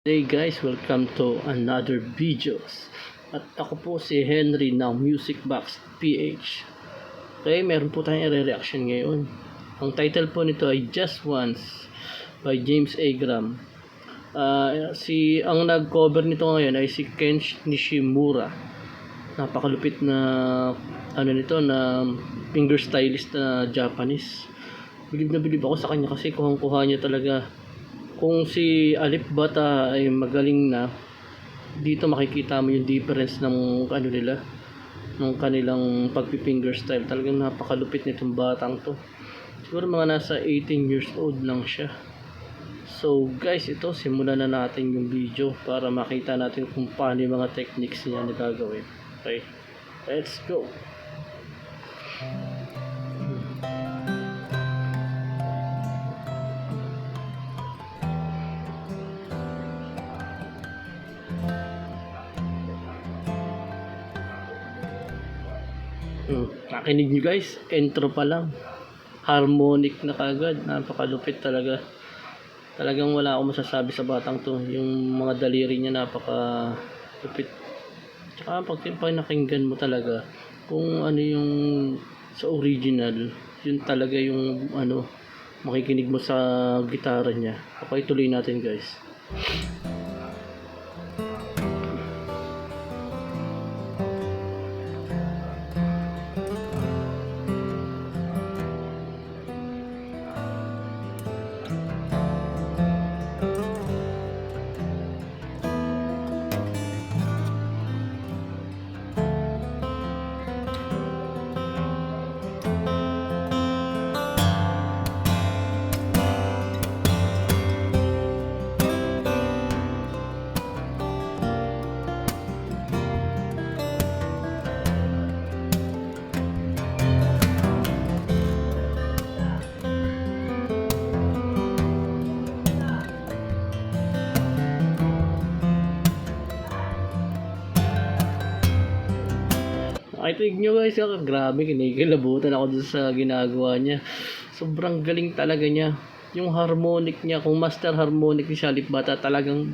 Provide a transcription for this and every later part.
Hey guys, welcome to another videos. At ako po si Henry ng Music Box PH. Okay, meron po tayong reaction ngayon. Ang title po nito ay Just Once by James A. Graham. Ang nag-cover nito ngayon ay si Ken Nishimura. Napakalupit na na finger stylist na Japanese. Bilib na bilib ako sa kanya kasi kuhang-kuha niya talaga. Kung si Alip Ba Ta ay magaling na, dito makikita mo yung difference ng ng kanilang pagpipinger style. Talagang napakalupit nitong batang to. Siguro mga nasa 18 years old lang siya. So guys, ito simulan na natin yung video para makita natin kung paano yung mga techniques niya na gagawin. Okay, let's go. Nakinig nyo guys, intro pa lang harmonic na kagad, napakalupit talaga. Talagang wala akong masasabi sa batang to. Yung mga daliri niya napakalupit. Tsaka pag nakinggan mo talaga kung ano yung sa original, yun talaga yung makikinig mo sa gitara niya. Okay, tuloy natin guys. Nakitig nyo guys, grabe, kinikilabutan ako dun sa ginagawa niya. Sobrang galing talaga niya. Yung harmonic niya, kung master harmonic ni Alip Ba Ta, talagang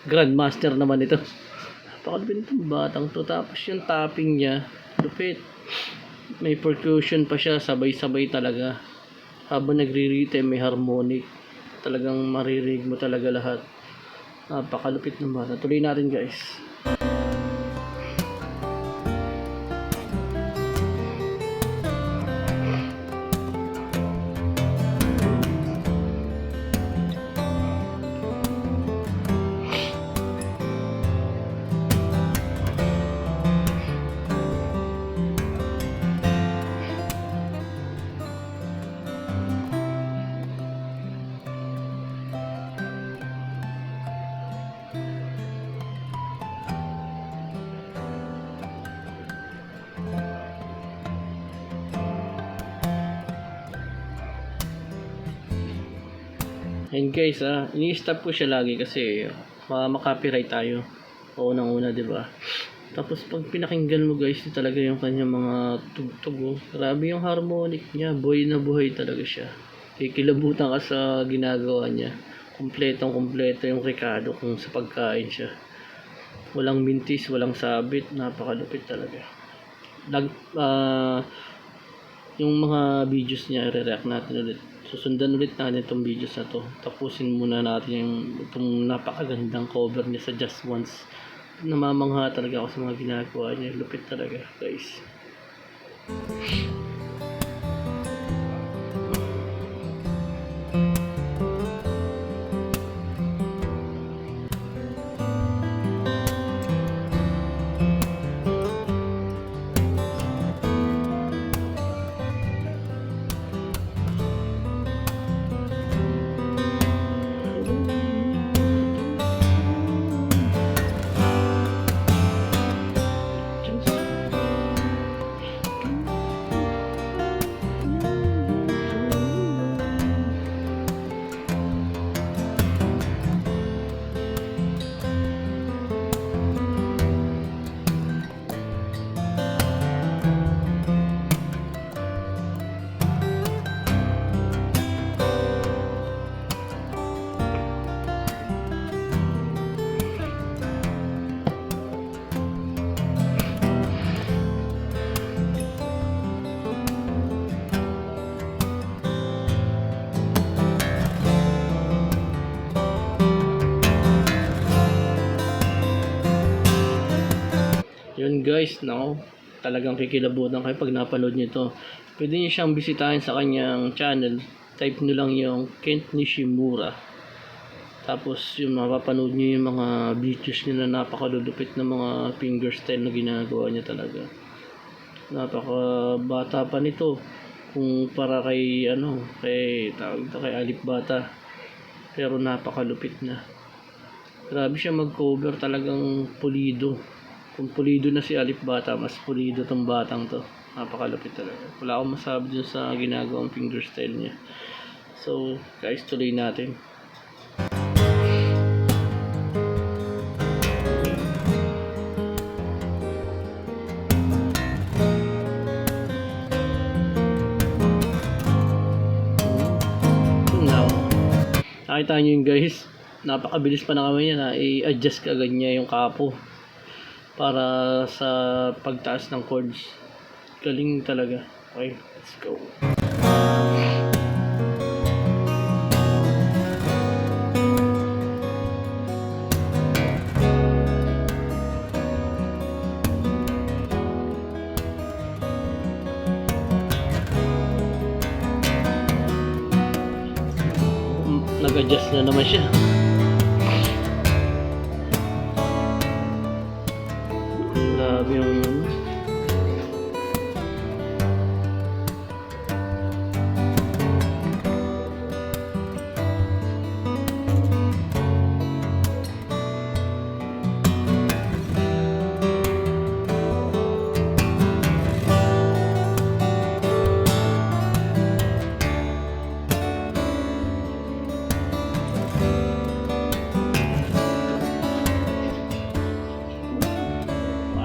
grandmaster naman ito. Napakalupit itong batang to. Tapos yung tapping niya, lupit. May percussion pa siya, sabay-sabay talaga. Habang nagre-rhythm, may harmonic. Talagang maririnig mo talaga lahat. Napakalupit ng bata. Tuloy natin guys. And guys, ini-stop ko siya lagi kasi maka-copyright tayo. Unang-una, 'di ba? Tapos pag pinakinggan mo guys, talaga yung kanyang mga tugtog. Grabe yung harmonic niya, buhay na buhay talaga siya. Kikilabutan ka sa ginagawa niya. Kompletong-kompleto yung rekado kung sa pagkain siya. Walang mintis, walang sabit, napakalupit talaga. Yung mga videos niya, i-react natin ulit. Susundan ulit natin itong videos na to. Tapusin muna natin itong napakagandang cover niya sa Just Once. Namamangha talaga ako sa mga ginagawa niya. Lupit talaga guys. yun guys, nako, talagang kikilabutan kayo pag napanood nyo ito. Pwede nyo siyang bisitahin sa kanyang channel. Type nyo lang yung Kent Nishimura. Tapos yung mapapanood nyo yung mga videos niya na napakalulupit na mga fingerstyle na ginagawa niya talaga. Napaka-bata pa nito. Kung para kay tawag ito, kay Alip Bata. Pero napakalupit na. Grabe siya mag-cover, talagang pulido. Kung pulido na si Alip Bata, mas pulido tong batang to. Napakalupit talaga. Wala akong masabi dun sa ginagawang fingerstyle niya. So guys, tuloy natin. Now, nakita nyo yun guys, napakabilis pa na kami niya na i-adjust kagad niya yung kapo para sa pagtaas ng chords. Galing talaga. Okay, let's go. Nag-adjust na naman siya. Grabe yung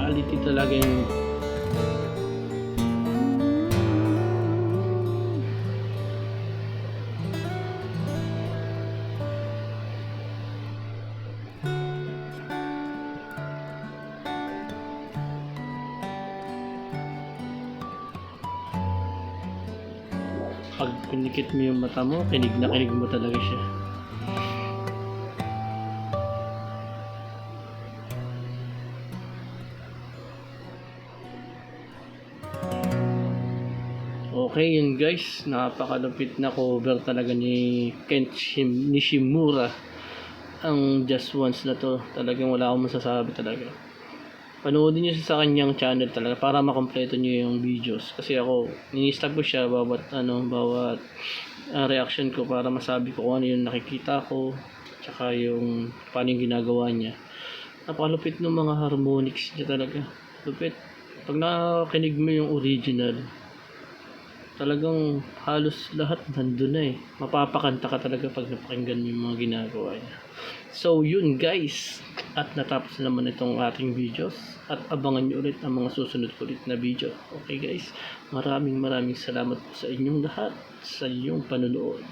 quality talaga yung pag pinikit mo yung mata mo, kinig na kinig mo talaga siya. Okay yun guys, napakalupit na cover talaga ni Kent Nishimura. Ang Just Once na to, talagang wala akong masasabi talaga. Panoodin nyo sa kanyang channel talaga para makompleto nyo yung videos. Kasi ako, ni-stop ko siya bawat reaction ko para masabi ko kung ano yung nakikita ko, tsaka yung paano yung ginagawa niya. Napakalupit ng mga harmonics niya talaga. Lupit. Pag nakinig mo yung original, talagang halos lahat nandun na eh. Mapapakanta ka talaga pag napakinggan mo yung mga ginagawa niya. So yun guys, at natapos naman itong ating videos, at abangan nyo ulit ang mga susunod ulit na video. Okay guys, maraming salamat po sa inyong lahat sa inyong panonood.